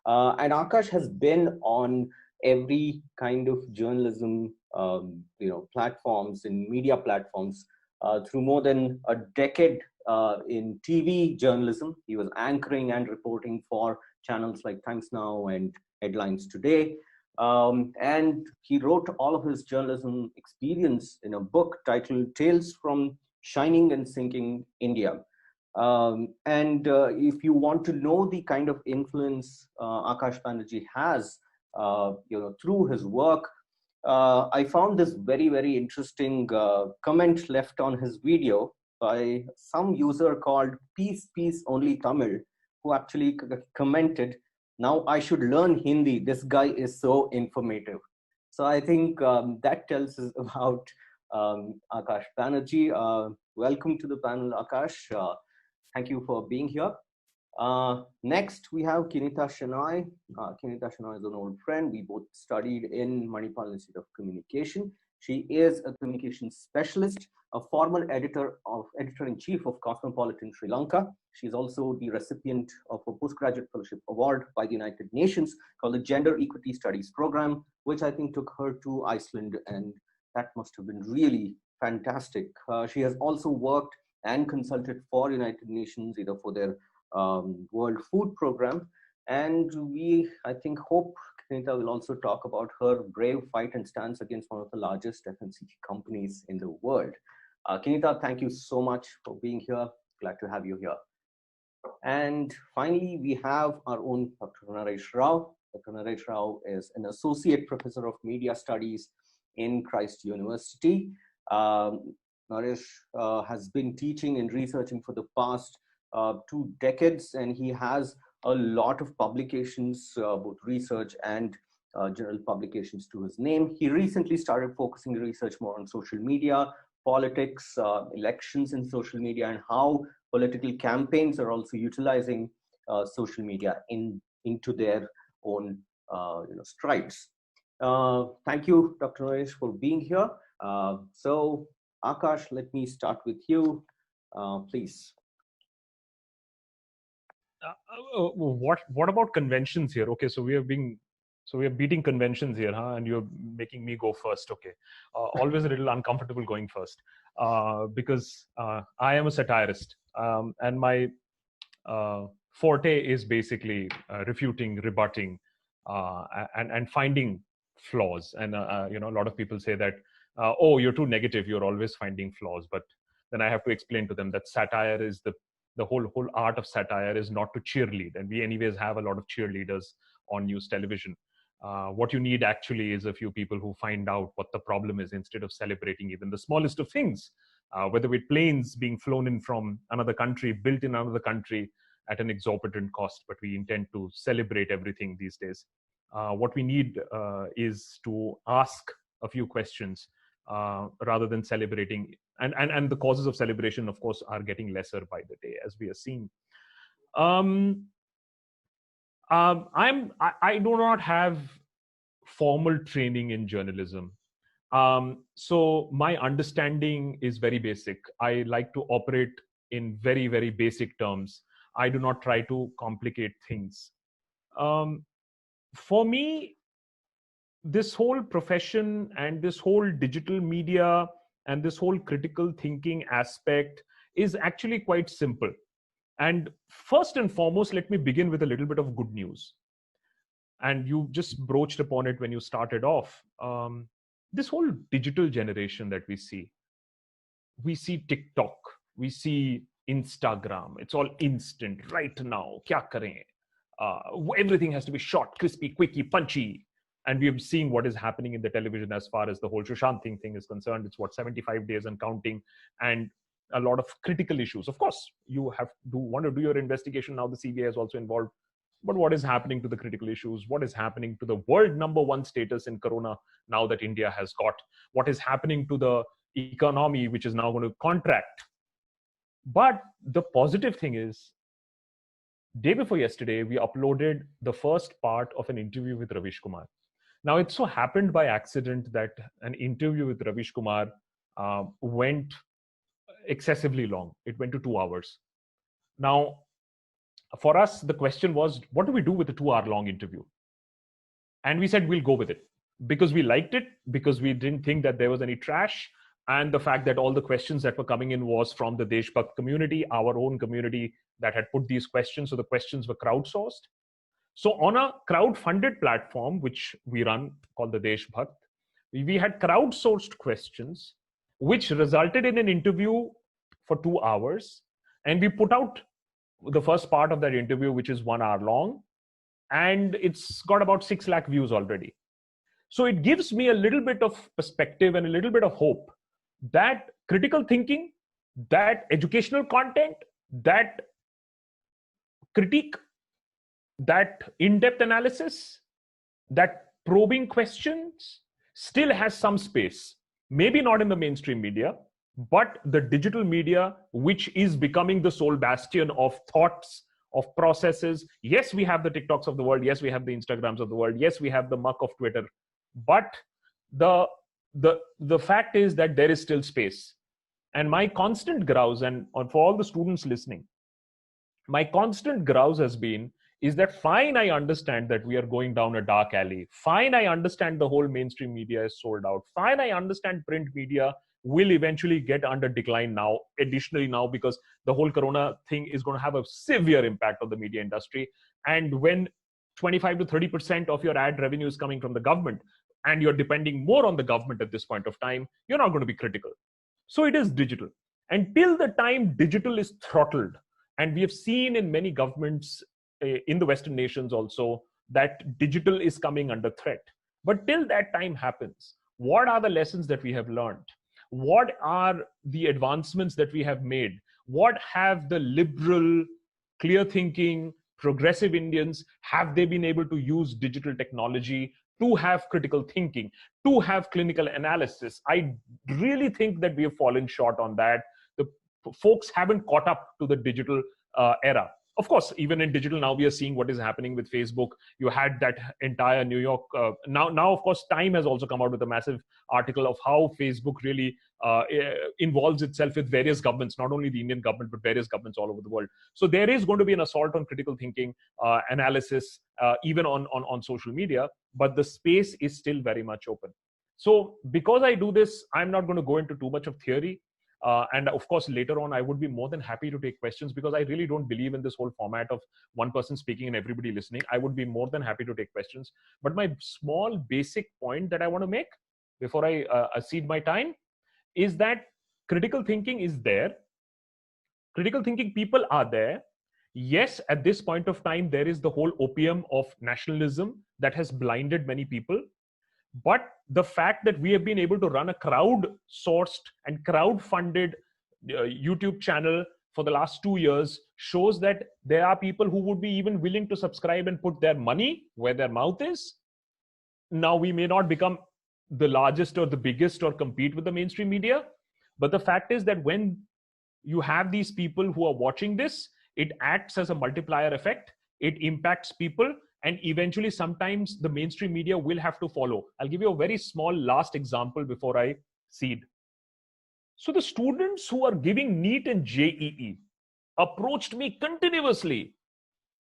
And Akash has been on every kind of journalism, platforms and media platforms through more than a decade in TV journalism. He was anchoring and reporting for channels like Times Now and Headlines Today. And he wrote all of his journalism experience in a book titled Tales from Shining and Sinking India. And if you want to know the kind of influence Akash Banerjee has, through his work, I found this very, very interesting comment left on his video by some user called Peace Peace Only Tamil, who actually commented, "Now I should learn Hindi. This guy is so informative." So I think that tells us about Akash Banerjee. Welcome to the panel, Akash. Thank you for being here. Next, we have Kinita Shenoy. Kinita Shenoy is an old friend. We both studied in Manipal Institute of Communication. She is a communications specialist, a former editor-in-chief of Cosmopolitan Sri Lanka. She's also the recipient of a postgraduate fellowship award by the United Nations called the Gender Equity Studies Program, which I think took her to Iceland, and that must have been really fantastic. She has also worked and consulted for United Nations, either for their World Food Program. And we, I think, hope Kinita will also talk about her brave fight and stance against one of the largest FMCG companies in the world. Kinita, thank you so much for being here. Glad to have you here. And finally, we have our own Dr. Naresh Rao. Dr. Naresh Rao is an associate professor of media studies in Christ University. Naresh has been teaching and researching for the past 2 decades, and he has a lot of publications, both research and general publications to his name. He recently started focusing research more on social media, politics, elections in social media, and how political campaigns are also utilizing social media into their own strides. Thank you, Dr. Naresh, for being here. So, Akash, let me start with you, please. What about conventions here? Okay, so we are beating conventions here, huh? And you're making me go first. Okay, always a little uncomfortable going first because I am a satirist, and my forte is basically refuting, rebutting, and finding flaws. And a lot of people say that, oh, you're too negative, you're always finding flaws. But then I have to explain to them that satire is the whole art of satire is not to cheerlead, and we anyways have a lot of cheerleaders on news television. What you need actually is a few people who find out what the problem is instead of celebrating even the smallest of things, whether with planes being flown in from another country, built in another country at an exorbitant cost, but we intend to celebrate everything these days. What we need is to ask a few questions rather than celebrating. And the causes of celebration, of course, are getting lesser by the day, as we are seeing. I do not have formal training in journalism. So my understanding is very basic. I like to operate in very, very basic terms. I do not try to complicate things. For me, this whole profession and this whole digital media and this whole critical thinking aspect is actually quite simple. And first and foremost, let me begin with a little bit of good news. And you just broached upon it when you started off. This whole digital generation that we see TikTok, we see Instagram, it's all instant right now. Kya kare? Everything has to be short, crispy, quickie, punchy. And we have seen what is happening in the television as far as the whole Sushant thing is concerned. It's 75 days and counting, and a lot of critical issues. Of course, you want to do your investigation. Now the CBI is also involved. But what is happening to the critical issues? What is happening to the world #1 status in Corona now that India has got? What is happening to the economy, which is now going to contract? But the positive thing is, day before yesterday, we uploaded the first part of an interview with Ravish Kumar. Now, it so happened by accident that an interview with Ravish Kumar went excessively long. It went to 2 hours. Now, For us, the question was, what do we do with the 2-hour long interview? And we said, we'll go with it because we liked it, because we didn't think that there was any trash. And the fact that all the questions that were coming in was from the Deshbhakt community, our own community that had put these questions. So the questions were crowdsourced. So on a crowd-funded platform, which we run called the Deshbhakt, we had crowdsourced questions, which resulted in an interview for 2 hours. And we put out the first part of that interview, which is 1 hour long. And it's got about 6 lakh views already. So it gives me a little bit of perspective and a little bit of hope that critical thinking, that educational content, that critique, that in-depth analysis, that probing questions still has some space. Maybe not in the mainstream media, but the digital media, which is becoming the sole bastion of thoughts, of processes. Yes, we have the TikToks of the world. Yes, we have the Instagrams of the world. Yes, we have the muck of Twitter. But the fact is that there is still space. And my constant grouse, and for all the students listening, my constant grouse has been, is that fine, I understand that we are going down a dark alley. Fine, I understand the whole mainstream media is sold out. Fine, I understand print media will eventually get under decline now, additionally now, because the whole corona thing is going to have a severe impact on the media industry. And when 25 to 30% of your ad revenue is coming from the government, and you're depending more on the government at this point of time, you're not going to be critical. So it is digital. Until the time digital is throttled, and we have seen in many governments in the Western nations also that digital is coming under threat. But till that time happens, what are the lessons that we have learned? What are the advancements that we have made? What have the liberal, clear thinking, progressive Indians, have they been able to use digital technology to have critical thinking, to have clinical analysis? I really think that we have fallen short on that. The folks haven't caught up to the digital era. Of course, even in digital now, we are seeing what is happening with Facebook. You had that entire New York. Now, of course, Time has also come out with a massive article of how Facebook really involves itself with various governments, not only the Indian government, but various governments all over the world. So there is going to be an assault on critical thinking, analysis, even on social media, but the space is still very much open. So because I do this, I'm not going to go into too much of theory. And of course, later on, I would be more than happy to take questions, because I really don't believe in this whole format of one person speaking and everybody listening. I would be more than happy to take questions. But my small basic point that I want to make before I cede my time is that critical thinking is there. Critical thinking people are there. Yes, at this point of time, there is the whole opium of nationalism that has blinded many people. But the fact that we have been able to run a crowd-sourced and crowd-funded YouTube channel for the last 2 years shows that there are people who would be even willing to subscribe and put their money where their mouth is. Now, we may not become the largest or the biggest or compete with the mainstream media, but the fact is that when you have these people who are watching this, it acts as a multiplier effect. It impacts people. And eventually, sometimes the mainstream media will have to follow. I'll give you a very small last example before I cede. So the students who are giving NEET and JEE approached me continuously.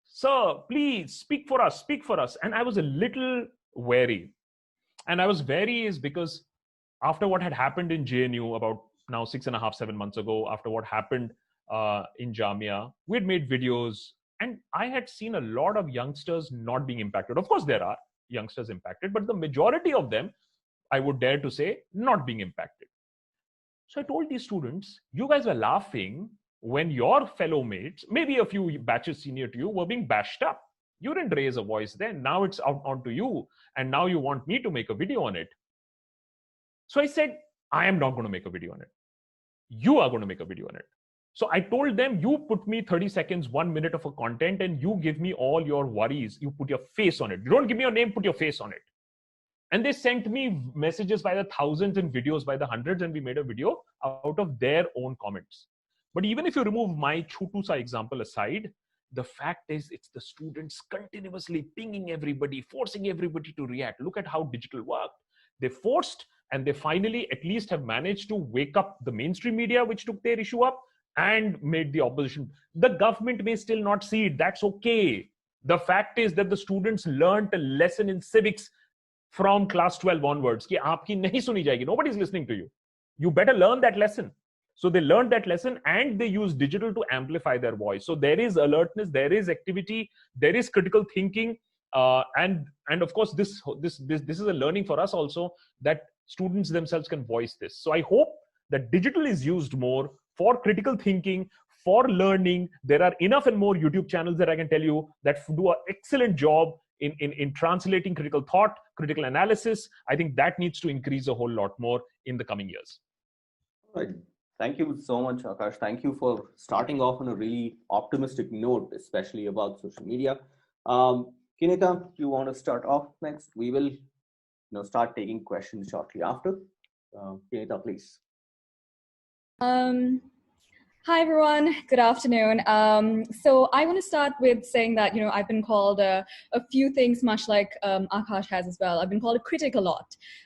Sir, please speak for us, speak for us. And I was a little wary. And I was wary is because after what had happened in JNU about now 6.5, 7 months ago, after what happened in Jamia, we had made videos. And I had seen a lot of youngsters not being impacted. Of course, there are youngsters impacted, but the majority of them, I would dare to say, not being impacted. So I told these students, you guys were laughing when your fellow mates, maybe a few batches senior to you, were being bashed up. You didn't raise a voice then. Now it's out onto you. And now you want me to make a video on it. So I said, I am not going to make a video on it. You are going to make a video on it. So I told them, you put me 30 seconds, 1 minute of a content, and you give me all your worries. You put your face on it. You don't give me your name, put your face on it. And they sent me messages by the thousands and videos by the hundreds, and we made a video out of their own comments. But even if you remove my Chutusa example aside, the fact is it's the students continuously pinging everybody, forcing everybody to react. Look at how digital worked. They forced, and they finally at least have managed to wake up the mainstream media, which took their issue up, and made the opposition. The government may still not see it. That's okay. The fact is that the students learned a lesson in civics from class 12 onwards. कि आपकी नहीं सुनी जाएगी. Nobody is listening to you. You better learn that lesson. So they learned that lesson and they use digital to amplify their voice. So there is alertness, there is activity, there is critical thinking, and of course this is a learning for us also, that students themselves can voice this. So I hope that digital is used more for critical thinking, for learning. There are enough and more YouTube channels that I can tell you that do an excellent job in translating critical thought, critical analysis. I think that needs to increase a whole lot more in the coming years. Right. Thank you so much, Akash. Thank you for starting off on a really optimistic note, especially about social media. Kinita, you want to start off next? We will start taking questions shortly after. Kinita, please. Hi, everyone. Good afternoon. So I want to start with saying that, I've been called a few things, much like Akash has as well. I've been called a critic a lot.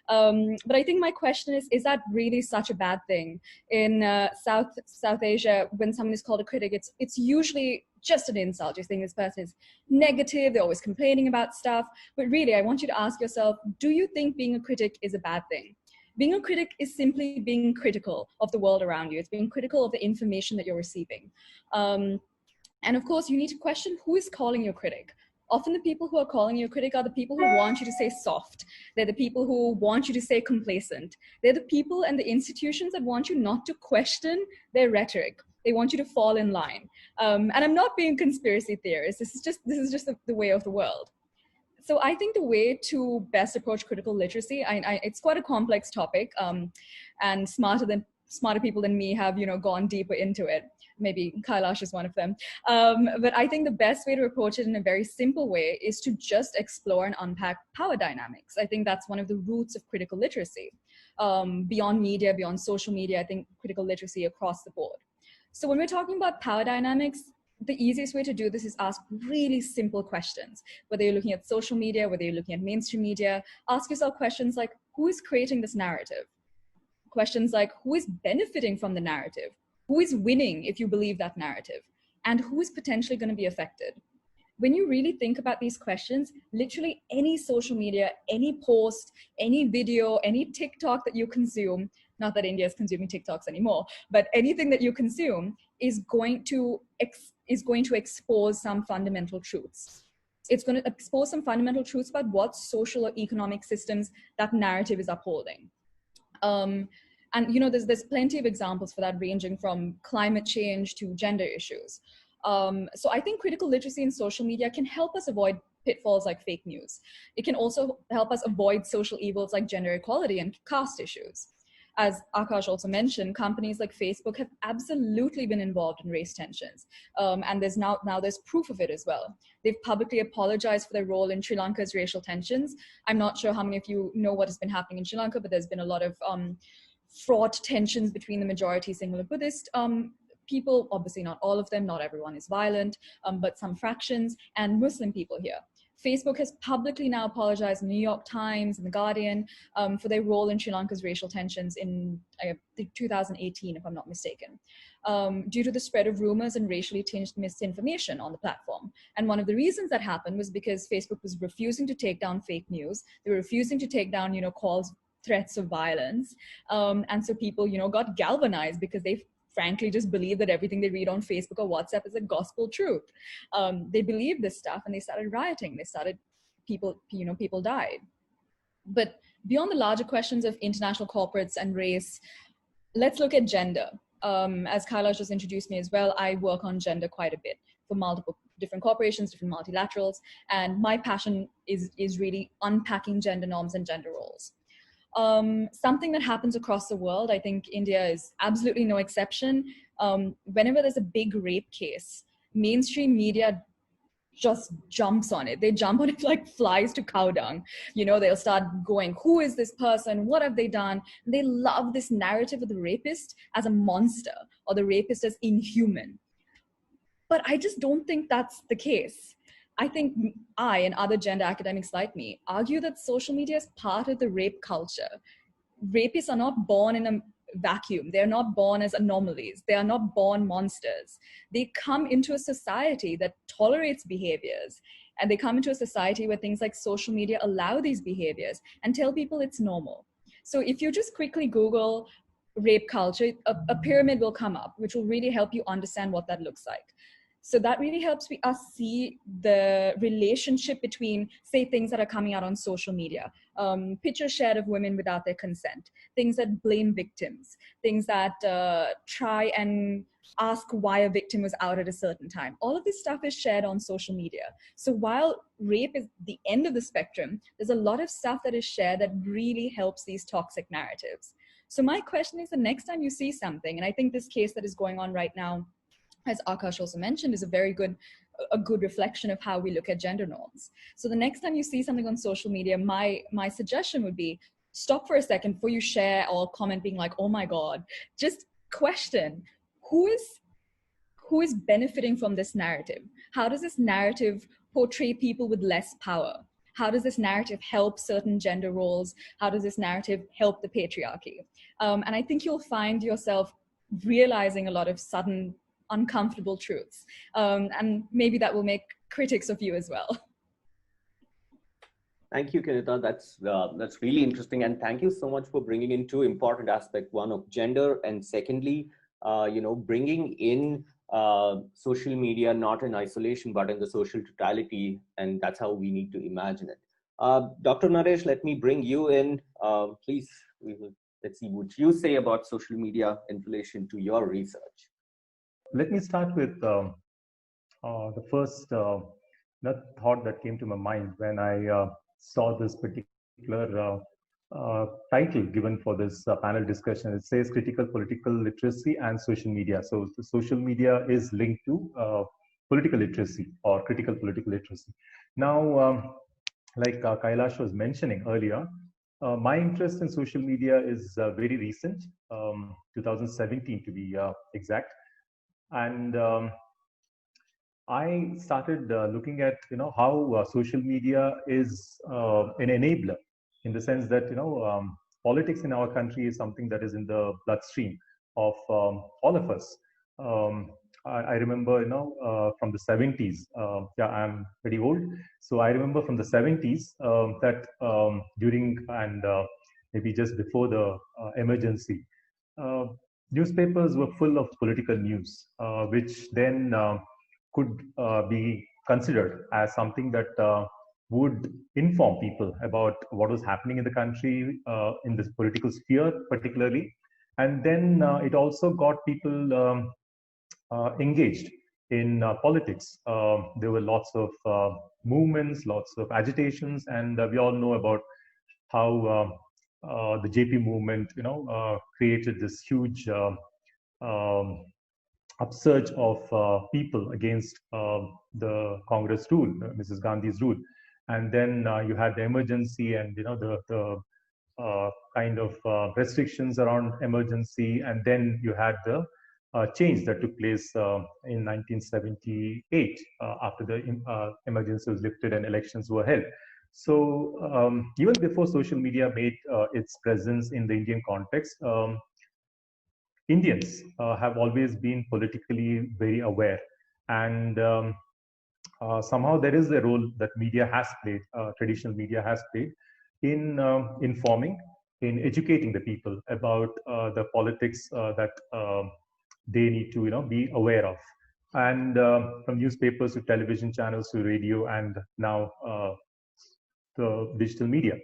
But I think my question is that really such a bad thing? In South Asia, when someone is called a critic, it's usually just an insult. You think this person is negative, they're always complaining about stuff. But really, I want you to ask yourself, do you think being a critic is a bad thing? Being a critic is simply being critical of the world around you. It's being critical of the information that you're receiving. And of course, you need to question who is calling you a critic. Often the people who are calling you a critic are the people who want you to say soft. They're the people who want you to say complacent. They're the people and the institutions that want you not to question their rhetoric. They want you to fall in line. And I'm not being a conspiracy theorist. This is just the way of the world. So I think the way to best approach critical literacy, it's quite a complex topic, and smarter people than me have gone deeper into it. Maybe Kailash is one of them. But I think the best way to approach it in a very simple way is to just explore and unpack power dynamics. I think that's one of the roots of critical literacy. Beyond media, beyond social media, I think critical literacy across the board. So when we're talking about power dynamics, the easiest way to do this is ask really simple questions. Whether you're looking at social media, whether you're looking at mainstream media, ask yourself questions like, who is creating this narrative? Questions like, who is benefiting from the narrative? Who is winning if you believe that narrative? And who is potentially going to be affected? When you really think about these questions, literally any social media, any post, any video, any TikTok that you consume, not that India is consuming TikToks anymore, but anything that you consume is going to expose some fundamental truths. It's going to expose some fundamental truths about what social or economic systems that narrative is upholding. And there's plenty of examples for that, ranging from climate change to gender issues. So I think critical literacy in social media can help us avoid pitfalls like fake news. It can also help us avoid social evils like gender equality and caste issues. As Akash also mentioned, companies like Facebook have absolutely been involved in race tensions. And there's now there's proof of it as well. They've publicly apologized for their role in Sri Lanka's racial tensions. I'm not sure how many of you know what has been happening in Sri Lanka, but there's been a lot of fraught tensions between the majority Sinhala Buddhist people. Obviously not all of them, not everyone is violent, but some fractions, and Muslim people here. Facebook has publicly now apologized in the New York Times and The Guardian for their role in Sri Lanka's racial tensions in 2018, if I'm not mistaken, due to the spread of rumors and racially tinged misinformation on the platform. And one of the reasons that happened was because Facebook was refusing to take down fake news. They were refusing to take down, calls, threats of violence. And so people, got galvanized because they frankly just believe that everything they read on Facebook or WhatsApp is a gospel truth. They believed this stuff and they started rioting. People died. But beyond the larger questions of international corporates and race, let's look at gender. As Kailash just introduced me as well, I work on gender quite a bit for multiple different corporations, different multilaterals. And my passion is really unpacking gender norms and gender roles. Something that happens across the world, I think India is absolutely no exception. Whenever there's a big rape case, mainstream media just jumps on it. They jump on it like flies to cow dung. They'll start going, who is this person? What have they done? And they love this narrative of the rapist as a monster or the rapist as inhuman. But I just don't think that's the case. I think I and other gender academics like me argue that social media is part of the rape culture. Rapists are not born in vacuum. They're not born as anomalies. They are not born monsters. They come into a society that tolerates behaviors, and they come into a society where things like social media allow these behaviors and tell people it's normal. So if you just quickly Google rape culture, a pyramid will come up, which will really help you understand what that looks like. So that really helps us see the relationship between, say, things that are coming out on social media, pictures shared of women without their consent, things that blame victims, things that try and ask why a victim was out at a certain time. All of this stuff is shared on social media. So while rape is the end of the spectrum, there's a lot of stuff that is shared that really helps these toxic narratives. So my question is, the next time you see something, and I think this case that is going on right now, as Akash also mentioned, is a good reflection of how we look at gender norms. So the next time you see something on social media, my suggestion would be, stop for a second before you share or comment being like, oh my God. Just question, who is benefiting from this narrative? How does this narrative portray people with less power? How does this narrative help certain gender roles? How does this narrative help the patriarchy? And I think you'll find yourself realizing a lot of sudden uncomfortable truths. And maybe that will make critics of you as well. Thank you, Kinita. That's really interesting, and thank you so much for bringing in two important aspects: one of gender, and secondly, bringing in social media not in isolation but in the social totality, and that's how we need to imagine it. Dr. Naresh, let me bring you in. Please, let's see what you say about social media in relation to your research. Let me start with the first thought that came to my mind when I saw this particular title given for this panel discussion. It says critical political literacy and social media. So the social media is linked to political literacy or critical political literacy. Now, like Kailash was mentioning earlier, my interest in social media is very recent, 2017 to be exact. And I started looking at how social media is an enabler, in the sense that politics in our country is something that is in the bloodstream of all of us. I remember from the 70s. Yeah, I'm pretty old, so I remember from the 70s that during and maybe just before the emergency. Newspapers were full of political news, which then could be considered as something that would inform people about what was happening in the country, in this political sphere particularly. And then it also got people engaged in politics. There were lots of movements, lots of agitations, and we all know about how the JP movement, created this huge upsurge of people against the Congress rule, Mrs. Gandhi's rule, and then you had the emergency and the kind of restrictions around emergency, and then you had the change that took place in 1978 after the emergency was lifted and elections were held. So even before social media made its presence in the Indian context, Indians have always been politically very aware, and somehow there is a role that media has played, traditional media has played, in informing, in educating the people about the politics that they need to be aware of. And from newspapers to television channels to radio and now the digital media.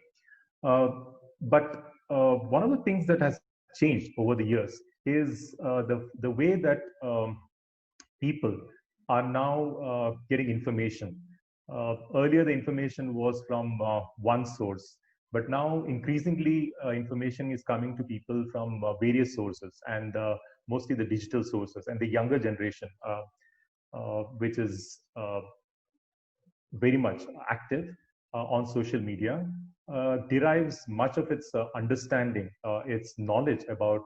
But one of the things that has changed over the years is the way that people are now getting information. Earlier, the information was from one source, but now increasingly information is coming to people from various sources, and mostly the digital sources. And the younger generation, which is very much active on social media, derives much of its understanding, its knowledge about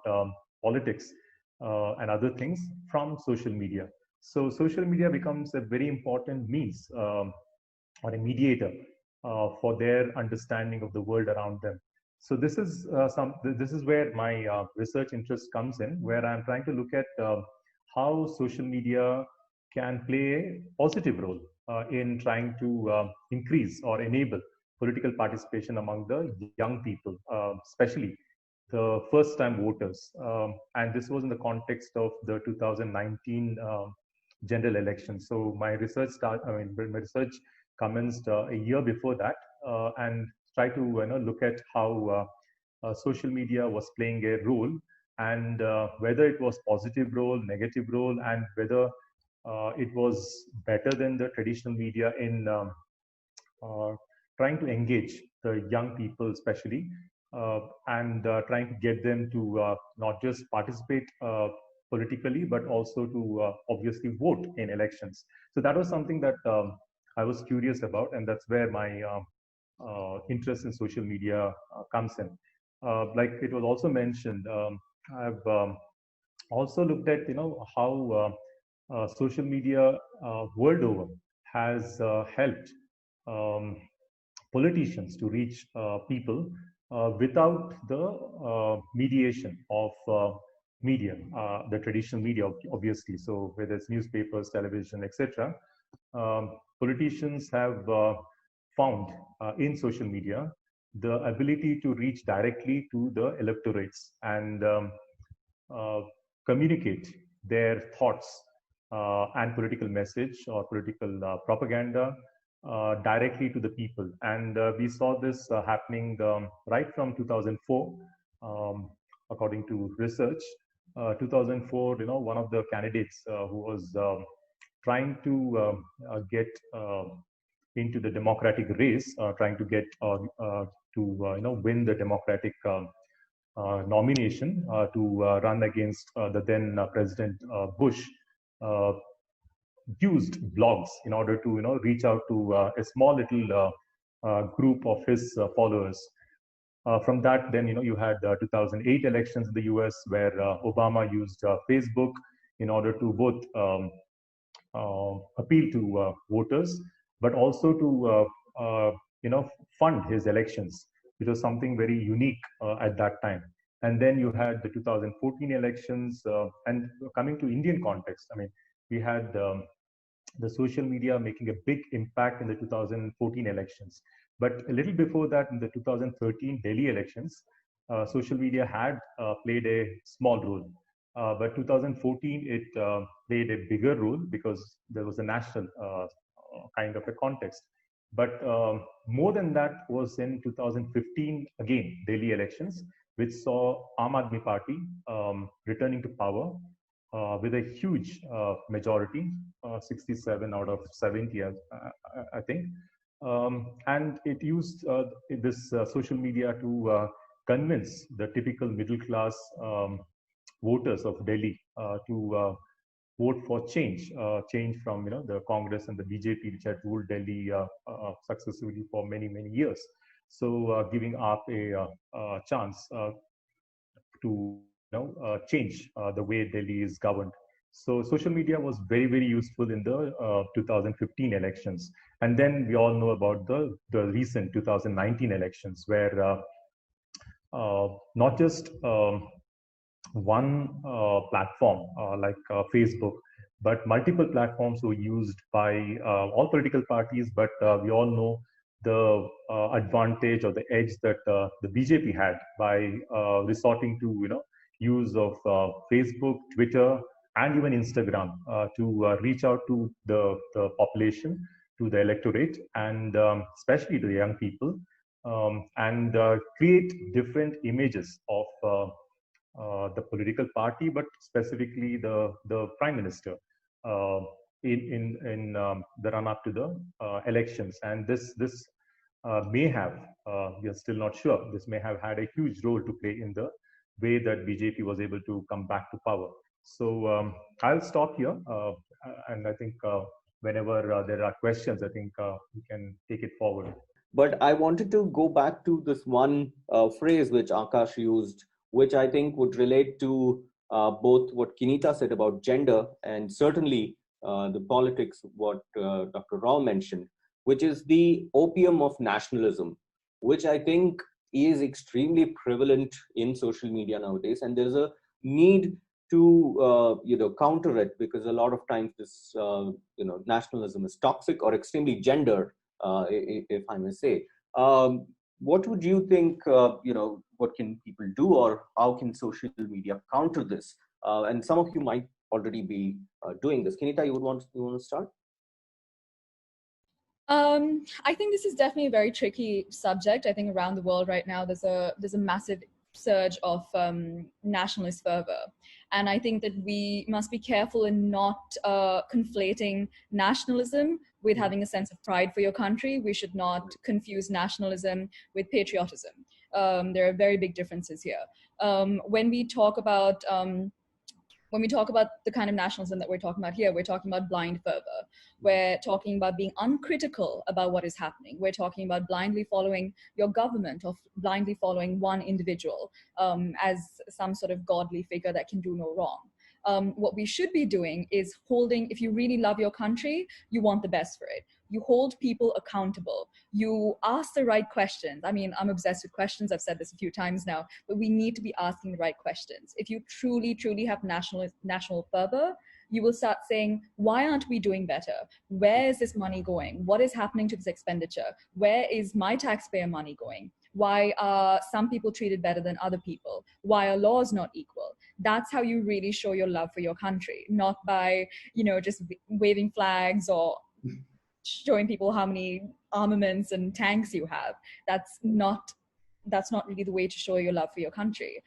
politics and other things from social media. So social media becomes a very important means or a mediator for their understanding of the world around them. So this is this is where my research interest comes in, where I'm trying to look at how social media can play a positive role in trying to increase or enable political participation among the young people, especially the first-time voters. And this was in the context of the 2019 general election. So my my research commenced a year before that, and try to look at how social media was playing a role, and whether it was positive role, negative role, and whether it was better than the traditional media in uh, trying to engage the young people, especially, and trying to get them to not just participate politically, but also to obviously vote in elections. So that was something that I was curious about, and that's where my interest in social media comes in. Like it was also mentioned, I've also looked at how social media world over has helped um, politicians to reach people without the mediation of media, the traditional media, obviously. So whether it's newspapers, television, etc., politicians have found in social media the ability to reach directly to the electorates and uh, communicate their thoughts and political message or political propaganda directly to the people. And we saw this happening right from 2004, according to research. 2004, one of the candidates who was trying to get into the democratic race, trying to get to win the democratic nomination to run against the then President Bush, uh, used blogs in order to reach out to a small little group of his followers. From that, then you had 2008 elections in the U.S. where Obama used Facebook in order to both appeal to voters, but also to fund his elections, which was something very unique at that time. And then you had the 2014 elections, and coming to Indian context, I mean, we had the social media making a big impact in the 2014 elections. But a little before that, in the 2013 Delhi elections, social media had played a small role. But 2014, it played a bigger role because there was a national kind of a context. But more than that was in 2015, again, Delhi elections, which saw Aam Aadmi Party returning to power with a huge majority, 67 out of 70, I think. And it used this social media to convince the typical middle class voters of Delhi to vote for change from the Congress and the BJP, which had ruled Delhi successfully for many years. So giving up a chance to change the way Delhi is governed. So social media was very useful in the 2015 elections, and then we all know about the recent 2019 elections, where not just one platform like Facebook, but multiple platforms were used by all political parties. But we all know the advantage or the edge that the BJP had by resorting to use of Facebook, Twitter, and even Instagram to reach out to the population, to the electorate, and especially to the young people, and create different images of the political party, but specifically the prime minister in the run up to the elections. And this may have, we are still not sure, this may have had a huge role to play in the way that BJP was able to come back to power. So I'll stop here, and I think whenever there are questions, I think we can take it forward. But I wanted to go back to this one phrase which Akash used, which I think would relate to both what Kinita said about gender and certainly the politics, what Dr. Rao mentioned, which is the opium of nationalism, which I think is extremely prevalent in social media nowadays, and there's a need to counter it, because a lot of times this nationalism is toxic or extremely gender, if I may say. What would you think? What can people do, or how can social media counter this? And some of you might already be doing this. Kinita, you want to start? I think this is definitely a very tricky subject. I think around the world right now, there's a massive surge of nationalist fervor. And I think that we must be careful in not conflating nationalism with having a sense of pride for your country. We should not confuse nationalism with patriotism. There are very big differences here. When we talk about the kind of nationalism that we're talking about here, we're talking about blind fervor. We're talking about being uncritical about what is happening. We're talking about blindly following your government, or blindly following one individual as some sort of godly figure that can do no wrong. What we should be doing is holding, if you really love your country, you want the best for it. You hold people accountable. You ask the right questions. I mean, I'm obsessed with questions. I've said this a few times now, but we need to be asking the right questions. If you truly, truly have national fervor, you will start saying, why aren't we doing better? Where is this money going? What is happening to this expenditure? Where is my taxpayer money going? Why are some people treated better than other people? Why are laws not equal? That's how you really show your love for your country, not by, just waving flags or showing people how many armaments and tanks you have. That's not really the way to show your love for your country.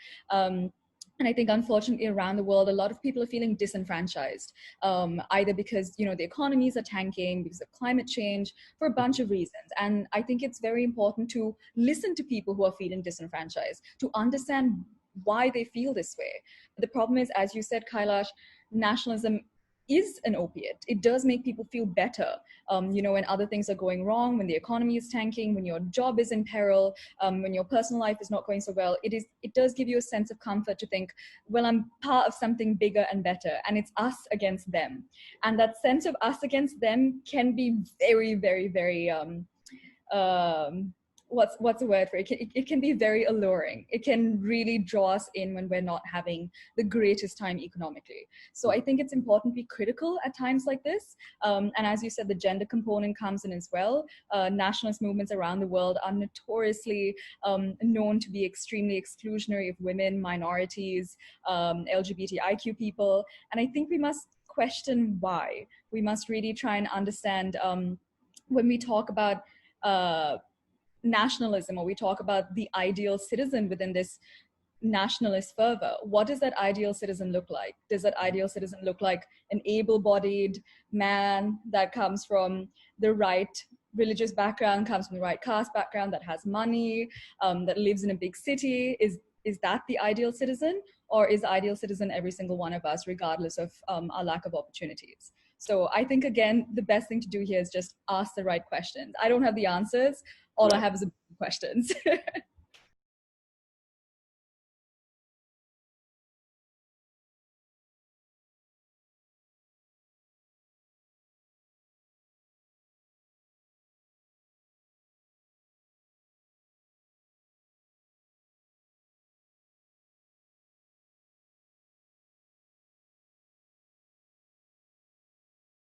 And I think, unfortunately, around the world, a lot of people are feeling disenfranchised, either because, the economies are tanking, because of climate change, for a bunch of reasons. And I think it's very important to listen to people who are feeling disenfranchised, to understand why they feel this way. But the problem is, as you said, Kailash, nationalism is an opiate. It does make people feel better, when other things are going wrong, when the economy is tanking, when your job is in peril, when your personal life is not going so well. It does give you a sense of comfort to think, well, I'm part of something bigger and better, and it's us against them. And that sense of us against them can be very, very, very what's the word for it? It can be very alluring. It can really draw us in when we're not having the greatest time economically. So I think it's important to be critical at times like this. And as you said, the gender component comes in as well. Nationalist movements around the world are notoriously known to be extremely exclusionary of women, minorities, LGBTIQ people. And I think we must question why. We must really try and understand when we talk about nationalism, or we talk about the ideal citizen within this nationalist fervor, what does that ideal citizen look like? Does that ideal citizen look like an able-bodied man that comes from the right religious background, comes from the right caste background, that has money, that lives in a big city? Is that the ideal citizen? Or is the ideal citizen every single one of us, regardless of our lack of opportunities? So I think, again, the best thing to do here is just ask the right questions. I don't have the answers. All I have is questions.